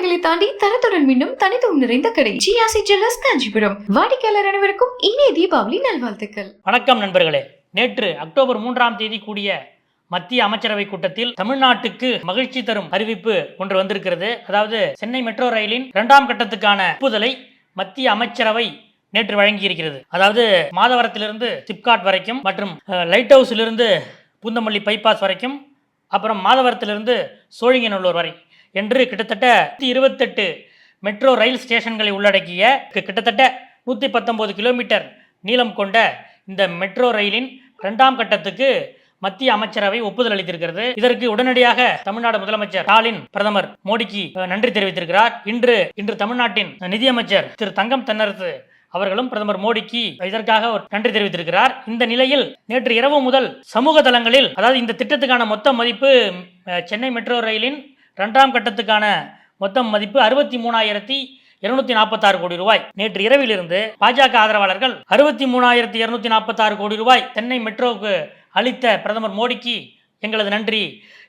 தலைமுறைகளை தாண்டி தரத்துடன் மீண்டும் தனித்துவம் நிறைந்த கடை ஜிஆர்சி ஜுவல்லர்ஸ் காஞ்சிபுரம். வாடிக்கையாளர் அனைவருக்கும் இனிய தீபாவளி நல்வாழ்த்துக்கள். வணக்கம் நண்பர்களே. நேற்று அக்டோபர் 3ஆம் தேதி கூடிய மத்திய அமைச்சரவை கூட்டத்தில் தமிழ்நாட்டுக்கு மகிழ்ச்சி தரும் அறிவிப்பு ஒன்று வந்திருக்கிறது. அதாவது சென்னை மெட்ரோ ரயிலின் 2ஆம் கட்டத்துக்கான ஒப்புதலை மத்திய அமைச்சரவை நேற்று வழங்கியிருக்கிறது. அதாவது மாதவரத்திலிருந்து சிப்காட் வரைக்கும் மற்றும் லைட் ஹவுஸிலிருந்து பூந்தமல்லி பைபாஸ் வரைக்கும், அப்புறம் மாதவரத்திலிருந்து சோழிங்கநல்லூர் வரை என்று கிட்டத்தட்ட 28 மெட்ரோ ரயில் ஸ்டேஷன்களை உள்ளடக்கிய கிட்டத்தட்ட 119 கிலோமீட்டர் நீளம் கொண்ட இந்த மெட்ரோ ரயிலின் 2ஆம் கட்டத்துக்கு மத்திய அமைச்சரவை ஒப்புதல் அளித்திருக்கிறது. இதற்கு உடனடியாக தமிழ்நாடு முதலமைச்சர் ஸ்டாலின் பிரதமர் மோடிக்கு நன்றி தெரிவித்திருக்கிறார். இன்று தமிழ்நாட்டின் நிதியமைச்சர் திரு தங்கம் தென்னரசு அவர்களும் பிரதமர் மோடிக்கு இதற்காக நன்றி தெரிவித்திருக்கிறார். இந்த நிலையில் நேற்று இரவு முதல் சமூக தளங்களில், அதாவது இந்த திட்டத்துக்கான மொத்த மதிப்பு, சென்னை மெட்ரோ ரயிலின் 2ஆம் கட்டத்துக்கான மொத்த மதிப்பு 63,246 கோடி ரூபாய். நேற்று இரவிலிருந்து பாஜக ஆதரவாளர்கள் 63,246 கோடி ரூபாய் சென்னை மெட்ரோவுக்கு அளித்த பிரதமர் மோடிக்கு எங்களது நன்றி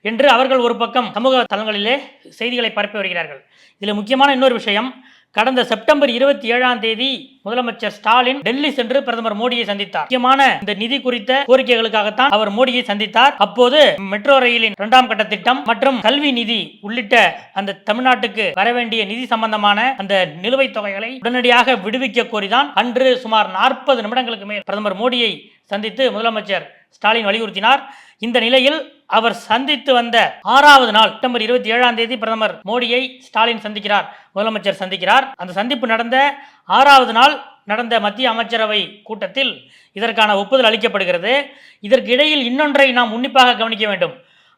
என்று அவர்கள் ஒரு பக்கம் சமூக தளங்களிலே செய்திகளை பரப்பி வருகிறார்கள். இதில் முக்கியமான இன்னொரு விஷயம், கடந்த செப்டம்பர் 27ஆம் தேதி முதலமைச்சர் ஸ்டாலின் டெல்லி சென்று பிரதமர் மோடியை சந்தித்தார். முக்கியமான இந்த நிதி குறித்த கோரிக்கைகளுக்காகத்தான் அவர் மோடியை சந்தித்தார். அப்போது மெட்ரோ ரயிலின் 2ஆம் கட்ட திட்டம் மற்றும் கல்வி நிதி உள்ளிட்ட அந்த தமிழ்நாட்டுக்கு வர வேண்டிய நிதி சம்பந்தமான அந்த நிலுவைத் தொகைகளை உடனடியாக விடுவிக்க கோரிதான் அன்று சுமார் 40 நிமிடங்களுக்கு மேல் பிரதமர் மோடியை சந்தித்து முதலமைச்சர் ஸ்டாலின் வலியுறுத்தினார். இந்த நிலையில் அவர் சந்தித்து வந்த 6வது நாள் செப்டம்பர் 27ஆம் தேதி பிரதமர் மோடியை ஸ்டாலின் சந்திக்கிறார், முதலமைச்சர் சந்திக்கிறார். அந்த சந்திப்பு நடந்த 6வது நாள் நடந்த மத்திய அமைச்சரவை கூட்டத்தில் இதற்கான ஒப்புதல் அளிக்கப்படுகிறது. இதற்கு இடையில் இன்னொன்றை நாம் உன்னிப்பாக கவனிக்க வேண்டும்.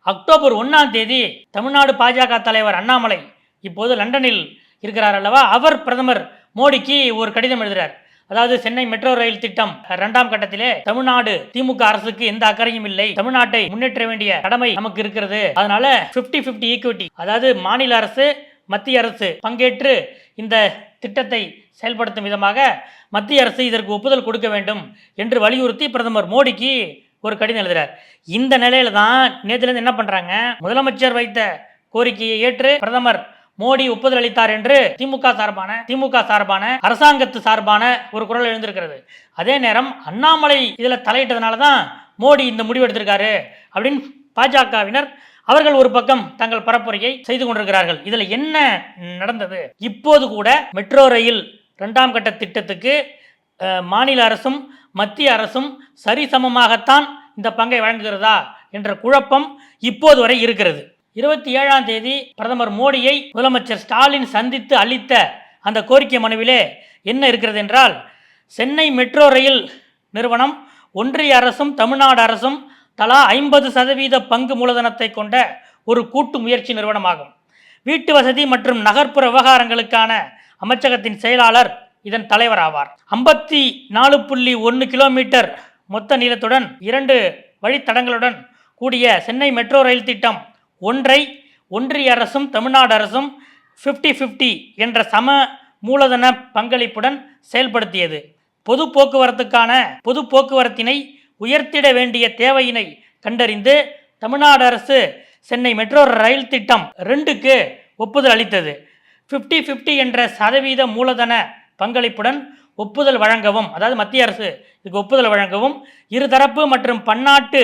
அக்டோபர் 1ஆம் தேதி தமிழ்நாடு பாஜக தலைவர் அண்ணாமலை இப்போது லண்டனில் இருக்கிறார் அல்லவா, அவர் பிரதமர் மோடிக்கு ஒரு கடிதம் எழுதுகிறார். அதாவது சென்னை மெட்ரோ ரயில் திட்டம் 2ஆம் கட்டத்திலே தமிழ்நாடு திமுக அரசுக்கு எந்த அக்கறையும் இல்லை, தமிழ்நாட்டை முன்னேற்ற வேண்டிய கடமை நமக்கு இருக்கிறது, அதனால 50-50 ஈக்விட்டி, அதாவது மாநில அரசு மத்திய அரசு பங்கேற்று இந்த திட்டத்தை செயல்படுத்தும் விதமாக மத்திய அரசு இதற்கு ஒப்புதல் கொடுக்க வேண்டும் என்று வலியுறுத்தி பிரதமர் மோடிக்கு ஒரு கடிதம் எழுதுகிறார். இந்த நிலையில தான் நேற்றிலிருந்து என்ன பண்றாங்க, முதலமைச்சர் வைத்த கோரிக்கையை ஏற்று பிரதமர் மோடி ஒப்புதல் அளித்தார் என்று திமுக சார்பான அரசாங்கத்து சார்பான ஒரு குரல் எழுந்திருக்கிறது. அதே நேரம் அண்ணாமலை இதுல தலையிட்டதுனால தான் மோடி இந்த முடிவு எடுத்திருக்காரு அப்படின்னு பாஜகவினர் அவர்கள் ஒரு பக்கம் தங்கள் பரப்புரையை செய்து கொண்டிருக்கிறார்கள். இதுல என்ன நடந்தது? இப்போது கூட மெட்ரோ ரயில் 2ஆம் கட்ட திட்டத்துக்கு மாநில அரசும் மத்திய அரசும் சரிசமமாகத்தான் இந்த பங்கை வழங்குகிறதா என்ற குழப்பம் இப்போது வரை இருக்கிறது. 27ஆம் தேதி பிரதமர் மோடியை முதலமைச்சர் ஸ்டாலின் சந்தித்து அளித்த அந்த கோரிக்கை மனுவிலே என்ன இருக்கிறது என்றால், சென்னை மெட்ரோ ரயில் நிறுவனம் ஒன்றிய அரசும் தமிழ்நாடு அரசும் தலா 50% பங்கு மூலதனத்தை கொண்ட ஒரு கூட்டு முயற்சி நிறுவனமாகும். வீட்டு வசதி மற்றும் நகர்ப்புற விவகாரங்களுக்கான அமைச்சகத்தின் செயலாளர் இதன் தலைவர் ஆவார். 54.1 கிலோமீட்டர் மொத்த நீளத்துடன் 2 வழித்தடங்களுடன் கூடிய சென்னை மெட்ரோ ரயில் திட்டம் ஒன்றை ஒன்றிய அரசும் தமிழ்நாடு அரசும் 50-50 என்ற சம மூலதன பங்களிப்புடன் செயல்படுத்தியது. பொது போக்குவரத்தினை உயர்த்திட வேண்டிய தேவையினை கண்டறிந்து தமிழ்நாடு அரசு சென்னை மெட்ரோ ரயில் திட்டம் 2க்கு ஒப்புதல் அளித்தது. 50-50 என்ற சதவீத மூலதன பங்களிப்புடன் ஒப்புதல் வழங்கவும், அதாவது மத்திய அரசு இதுக்கு ஒப்புதல் வழங்கவும், இருதரப்பு மற்றும் பன்னாட்டு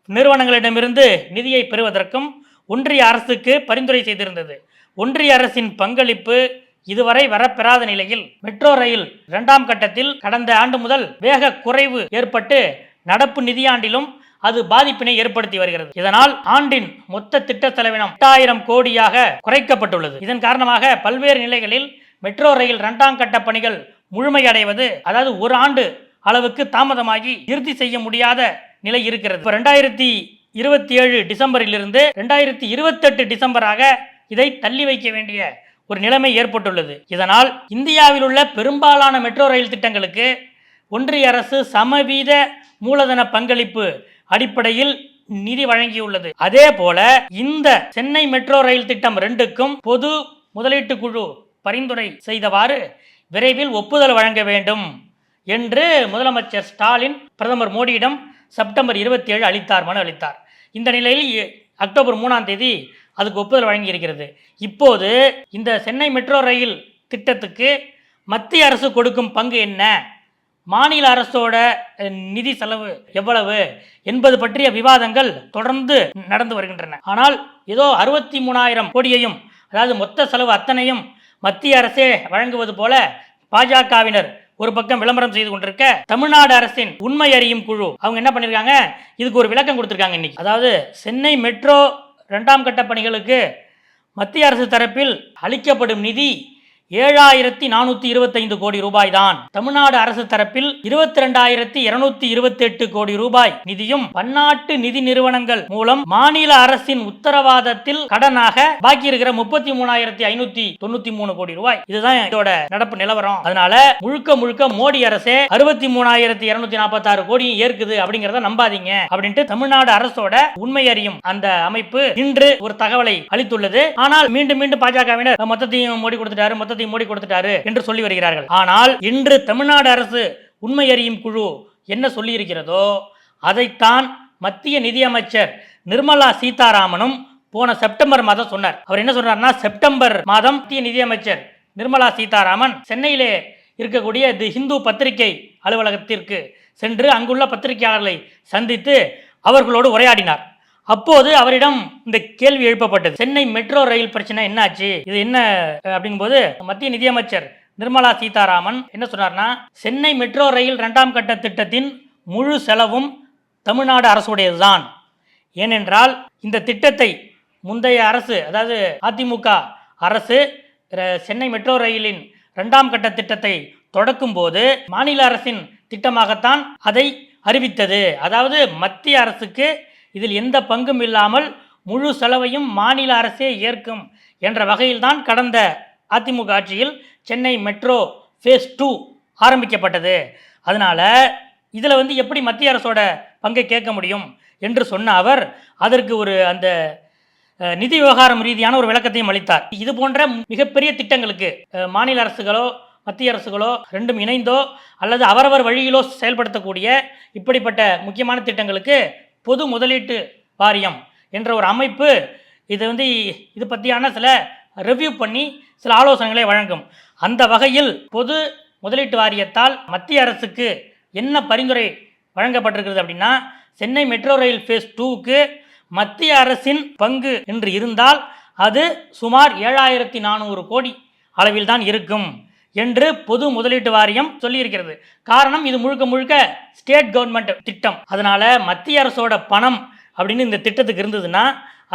நிறுவனங்களிடமிருந்து நிதியை பெறுவதற்கும் ஒன்றிய அரசுக்கு பரிந்துரை செய்திருந்தது. ஒன்றிய அரசின் பங்களிப்பு இதுவரை வரப்பெறாத நிலையில் மெட்ரோ ரயில் 2ஆம் கட்டத்தில் கடந்த ஆண்டு முதல் வேக குறைவு ஏற்பட்டு நடப்பு நிதியாண்டிலும் அது பாதிப்பினை ஏற்படுத்தி வருகிறது. இதனால் ஆண்டின் மொத்த திட்ட செலவினம் 8,000 கோடியாக குறைக்கப்பட்டுள்ளது. இதன் காரணமாக பல்வேறு நிலைகளில் மெட்ரோ ரயில் 2ஆம் கட்ட பணிகள் முழுமையடைவது, அதாவது ஒரு ஆண்டு அளவுக்கு தாமதமாகி இறுதி செய்ய முடியாத நிலை இருக்கிறது. 2027 டிசம்பரிலிருந்து 2028 டிசம்பராக இதை தள்ளி வைக்க வேண்டிய ஒரு நிலைமை ஏற்பட்டுள்ளது. இதனால் இந்தியாவில் உள்ள பெரும்பாலான மெட்ரோ ரயில் திட்டங்களுக்கு ஒன்றிய அரசு சமவீத மூலதன பங்களிப்பு அடிப்படையில் நிதி வழங்கியுள்ளது. அதே போல இந்த சென்னை மெட்ரோ ரயில் திட்டம் 2க்கும் பொது முதலீட்டு குழு பரிந்துரை செய்தவாறு விரைவில் ஒப்புதல் வழங்க வேண்டும் என்று முதலமைச்சர் ஸ்டாலின் பிரதமர் மோடியிடம் செப்டம்பர் 27 மனு அளித்தார். இந்த நிலையில் அக்டோபர் 3ஆம் தேதி அதுக்கு ஒப்புதல் வழங்கி இருக்கிறது. இப்போது இந்த சென்னை மெட்ரோ ரயில் திட்டத்துக்கு மத்திய அரசு கொடுக்கும் பங்கு என்ன, மாநில அரசோட நிதி செலவு எவ்வளவு என்பது பற்றிய விவாதங்கள் தொடர்ந்து நடந்து வருகின்றன. ஆனால் ஏதோ 63,000 கோடியையும், அதாவது மொத்த செலவு அத்தனையும் மத்திய அரசே வழங்குவது போல பாஜகவினர் ஒரு பக்கம் விளம்பரம் செய்து கொண்டிருக்க, தமிழ்நாடு அரசின் உண்மை அறியும் குழு அவங்க என்ன பண்ணிருக்காங்க, இதுக்கு ஒரு விளக்கம் கொடுத்திருக்காங்க இன்னைக்கு. அதாவது சென்னை மெட்ரோ 2ஆம் கட்ட பணிகளுக்கு மத்திய அரசு தரப்பில் அளிக்கப்படும் நிதி 7,425 கோடி ரூபாய் தான். தமிழ்நாடு அரசு தரப்பில் 22,228 கோடி ரூபாய் நிதியும் பன்னாட்டு நிதி நிறுவனங்கள் மூலம் மாநில அரசின் உத்தரவாதத்தில் கடனாக பாக்கி இருக்கிற 33,593 கோடி ரூபாய். இதுதான் இதோட நடப்பு நிலவரம். அதனால முழுக்க முழுக்க மோடி அரசே 63,246 கோடி ஏற்குது அப்படிங்கறத நம்பாதீங்க அப்படின்ட்டு தமிழ்நாடு அரசோட உண்மை அறியும் அந்த அமைப்பு இன்று ஒரு தகவலை அளித்துள்ளது. ஆனால் மீண்டும் மீண்டும் பாஜகவினர் மொத்தத்தையும் மோடி கொடுத்துட்டாரு என்று சொல்லி வருகிறார்கள். ஆனால் இன்று தமிழ்நாடு அரசு உண்மை அறியும் குழு என்ன சொல்லி இருக்கிறதோ அதைத்தான் மத்திய நிதியமைச்சர் நிர்மலா சீதாராமனும் போன செப்டம்பர் மாதம் சொன்னார். அவர் என்ன சொன்னார்னா, செப்டம்பர் மாதம் மத்திய நிதியமைச்சர் நிர்மலா சீதாராமன் சென்னையிலே இருக்கக்கூடிய தி ஹிந்து பத்திரிகை அலுவலகத்திற்கு சென்று அங்குள்ள பத்திரிகையாளர்களை சந்தித்து அவர்களோடு உரையாடினார். அப்போது அவரிடம் இந்த கேள்வி எழுப்பப்பட்டது, சென்னை மெட்ரோ ரயில் பிரச்சனை என்னாச்சு, இது என்ன அப்படிங்கும்போது மத்திய நிதியமைச்சர் நிர்மலா சீதாராமன் என்ன சொன்னார்னா, சென்னை மெட்ரோ ரயில் 2ஆம் கட்ட திட்டத்தின் முழு செலவும் தமிழ்நாடு அரசுடையதுதான். ஏனென்றால் இந்த திட்டத்தை முந்தைய அரசு, அதாவது அதிமுக அரசு சென்னை மெட்ரோ ரயிலின் 2ஆம் கட்ட திட்டத்தை தொடக்கும் போது மாநில அரசின் திட்டமாகத்தான் அதை அறிவித்தது. அதாவது மத்திய அரசுக்கு இதில் எந்த பங்கும் இல்லாமல் முழு செலவையும் மாநில அரசே ஏற்கும் என்ற வகையில்தான் கடந்த அதிமுக ஆட்சியில் சென்னை மெட்ரோ ஃபேஸ் 2 ஆரம்பிக்கப்பட்டது. அதனால் இதில் எப்படி மத்திய அரசோட பங்கை கேட்க முடியும் என்று சொன்ன அவர் அதற்கு ஒரு அந்த நிதி விவகாரம் ரீதியான ஒரு விளக்கத்தையும் அளித்தார். இது போன்ற மிகப்பெரிய திட்டங்களுக்கு மாநில அரசுகளோ மத்திய அரசுகளோ ரெண்டும் இணைந்தோ அல்லது அவரவர் வழியிலோ செயல்படுத்தக்கூடிய இப்படிப்பட்ட முக்கியமான திட்டங்களுக்கு பொது முதலீட்டு வாரியம் என்ற ஒரு அமைப்பு இது பற்றியான சில ரிவ்யூ பண்ணி சில ஆலோசனைகளை வழங்கும். அந்த வகையில் பொது முதலீட்டு வாரியத்தால் மத்திய அரசுக்கு என்ன பரிந்துரை வழங்கப்பட்டிருக்கிறது அப்படின்னா, சென்னை மெட்ரோ ரயில் ஃபேஸ் 2க்கு மத்திய அரசின் பங்கு என்று இருந்தால் அது சுமார் 7,400 கோடி அளவில் தான் இருக்கும் என்று பொது முதலீட்டு வாரியம் சொல்லியிருக்கிறது. காரணம், இது முழுக்க முழுக்க ஸ்டேட் கவர்மெண்ட் திட்டம். அதனால மத்திய அரசோட பணம் அப்படின்னு இந்த திட்டத்துக்கு இருந்ததுன்னா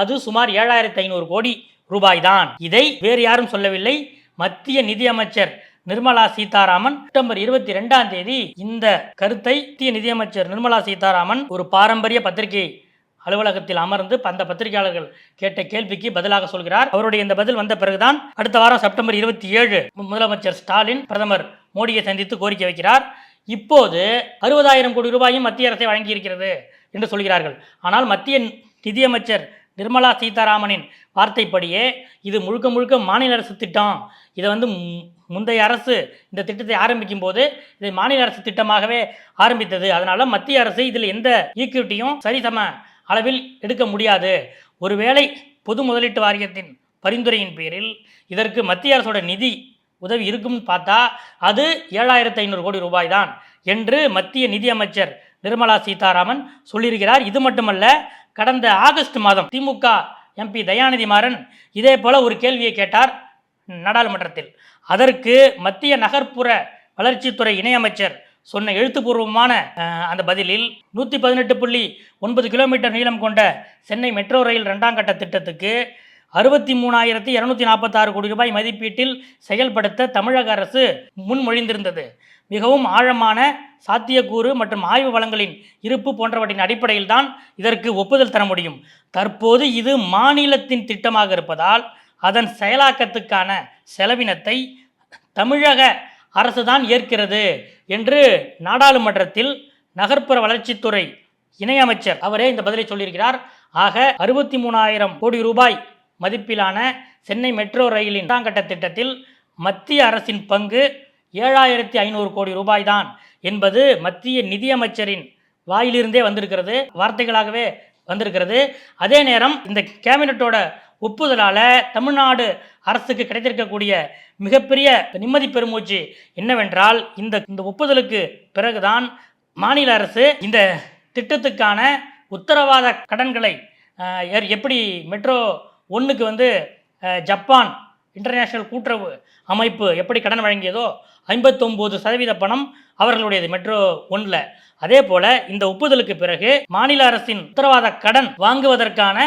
அது சுமார் 7,500 கோடி ரூபாய் தான். இதை வேறு யாரும் சொல்லவில்லை, மத்திய நிதியமைச்சர் நிர்மலா சீதாராமன் செப்டம்பர் 22ஆம் தேதி இந்த கருத்தை மத்திய நிதியமைச்சர் நிர்மலா சீதாராமன் ஒரு பாரம்பரிய பத்திரிகை அலுவலகத்தில் அமர்ந்து அந்த பத்திரிகையாளர்கள் கேட்ட கேள்விக்கு பதிலாக சொல்கிறார். அவருடைய இந்த பதில் வந்த பிறகுதான் அடுத்த வாரம் செப்டம்பர் 27 முதலமைச்சர் ஸ்டாலின் பிரதமர் மோடியை சந்தித்து கோரிக்கை வைக்கிறார். இப்போது 60,000 கோடி ரூபாயும் மத்திய அரசை வழங்கியிருக்கிறது என்று சொல்கிறார்கள். ஆனால் மத்திய நிதியமைச்சர் நிர்மலா சீதாராமனின் வார்த்தைப்படியே இது முழுக்க முழுக்க மாநில அரசு திட்டம். இதை முந்தைய அரசு இந்த திட்டத்தை ஆரம்பிக்கும் போது இதை மாநில அரசு திட்டமாகவே ஆரம்பித்தது. அதனால மத்திய அரசு இதில் எந்த ஈக்விட்டியும் சரிசம அளவில் எடுக்க முடியாது. ஒருவேளை பொது முதலீட்டு வாரியத்தின் பரிந்துரையின் பேரில் இதற்கு மத்திய அரசோட நிதி உதவி இருக்கும்னு பார்த்தா அது 7,500 கோடி ரூபாய் தான் என்று மத்திய நிதியமைச்சர் நிர்மலா சீதாராமன் சொல்லியிருக்கிறார். இது மட்டுமல்ல, கடந்த ஆகஸ்ட் மாதம் திமுக எம்பி தயாநிதி மாறன் இதே போல ஒரு கேள்வியை கேட்டார் நாடாளுமன்றத்தில். அதற்கு மத்திய நகர்ப்புற வளர்ச்சித்துறை இணையமைச்சர் சொன்ன எழுத்துப்பூர்வமான அந்த பதிலில் 118.9 கிலோமீட்டர் நீளம் கொண்ட சென்னை மெட்ரோ ரயில் 2ஆம் கட்ட திட்டத்துக்கு 63,246 கோடி ரூபாய் மதிப்பீட்டில் செயல்படுத்த தமிழக அரசு முன்மொழிந்திருந்தது. மிகவும் ஆழமான சாத்தியக்கூறு மற்றும் ஆய்வு வளங்களின் இருப்பு போன்றவற்றின் அடிப்படையில் தான் இதற்கு ஒப்புதல் தர முடியும். தற்போது இது மாநிலத்தின் திட்டமாக இருப்பதால் அதன் செயலாக்கத்துக்கான செலவினத்தை தமிழக அரசுதான் ஏற்கிறது என்று நாடாளுமன்றத்தில் நகர்ப்புற வளர்ச்சித்துறை இணையமைச்சர் அவரே இந்த பதிலை சொல்லியிருக்கிறார். ஆக 63,000 கோடி ரூபாய் மதிப்பிலான சென்னை மெட்ரோ ரயிலின் 2ஆம் கட்ட திட்டத்தில் மத்திய அரசின் பங்கு 7,500 கோடி ரூபாய் தான் என்பது மத்திய நிதியமைச்சரின் வாயிலிருந்தே வந்திருக்கிறது, வார்த்தைகளாகவே வந்திருக்கிறது. அதே நேரம் இந்த கேபினட்டோட ஒப்புதலால் தமிழ்நாடு அரசுக்கு கிடைத்திருக்கக்கூடிய மிகப்பெரிய நிம்மதி பெருமூச்சு என்னவென்றால் இந்த ஒப்புதலுக்கு பிறகுதான் மாநில அரசு இந்த திட்டத்துக்கான உத்தரவாத கடன்களை எப்படி மெட்ரோ 1க்கு ஜப்பான் இன்டர்நேஷ்னல் கூட்டுறவு அமைப்பு எப்படி கடன் வழங்கியதோ 59% பணம் அவர்களுடையது மெட்ரோ 1ல். அதே போல இந்த ஒப்புதலுக்கு பிறகு மாநில அரசின் உத்தரவாத கடன் வாங்குவதற்கான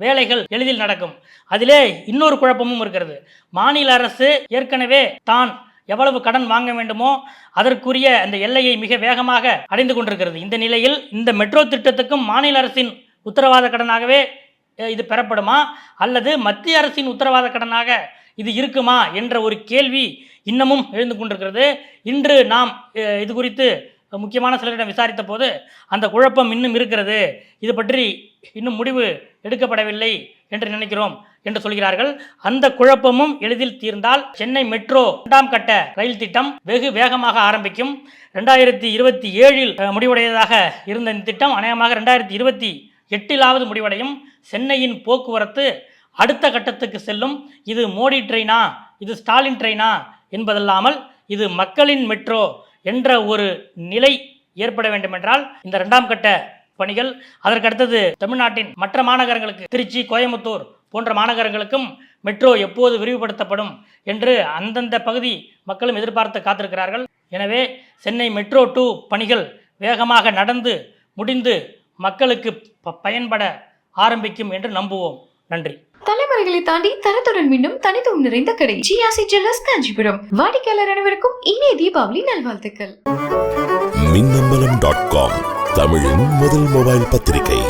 வேலைகள் எளிதில் நடக்கும். அதிலே இன்னொரு குழப்பமும் இருக்கிறது. மாநில அரசு ஏற்கனவே தான் எவ்வளவு கடன் வாங்க வேண்டுமோ அதற்குரிய அந்த எல்லையை மிக வேகமாக அடைந்து கொண்டிருக்கிறது. இந்த நிலையில் இந்த மெட்ரோ திட்டத்துக்கும் மாநில அரசின் உத்தரவாத கடனாகவே இது பெறப்படுமா அல்லது மத்திய அரசின் உத்தரவாத கடனாக இது இருக்குமா என்ற ஒரு கேள்வி இன்னமும் எழுந்து கொண்டிருக்கிறது. இன்று நாம் இது குறித்து முக்கியமான சிலரிடம் விசாரித்த போது அந்த குழப்பம் இன்னும் இருக்கிறது, இது பற்றி இன்னும் முடிவு எடுக்கப்படவில்லை என்று நினைக்கிறோம் என்று சொல்கிறார்கள். அந்த குழப்பமும் எளிதில் தீர்ந்தால் சென்னை மெட்ரோ 2ஆம் கட்ட ரயில் திட்டம் வெகு வேகமாக ஆரம்பிக்கும். 2027 முடிவடைவதாக இருந்த இந்த திட்டம் அநேகமாக 2028 முடிவடையும். சென்னையின் போக்குவரத்து அடுத்த கட்டத்துக்கு செல்லும். இது மோடி ட்ரெயினா, இது ஸ்டாலின் ட்ரெயினா என்பதல்லாமல் இது மக்களின் மெட்ரோ என்ற ஒரு நிலை ஏற்பட வேண்டுமென்றால் இந்த 2ஆம் கட்ட பணிகள், அதற்கடுத்தது தமிழ்நாட்டின் மற்ற மாநகரங்களுக்கு, திருச்சி, கோயம்புத்தூர் போன்ற மாநகரங்களுக்கும் மெட்ரோ எப்போது விரிவுபடுத்தப்படும் என்று அந்தந்த பகுதி மக்களும் எதிர்பார்த்து காத்திருக்கிறார்கள். எனவே சென்னை மெட்ரோ 2 பணிகள் வேகமாக நடந்து முடிந்து மக்களுக்கு பயன்பட ஆரம்பிக்கும் என்று நம்புவோம். நன்றி. தலைமுறைகளை தாண்டி தரத்துடன் மீண்டும் தனித்துவம் நிறைந்த கடை ஜிஆர்சி ஜுவல்லர்ஸ் காஞ்சிபுரம். வாடிக்கையாளர் அனைவருக்கும் இனிய தீபாவளி நல்வாழ்த்துக்கள். மின்னம்பலம்.com தமிழின் முதல் மொபைல் பத்திரிகை.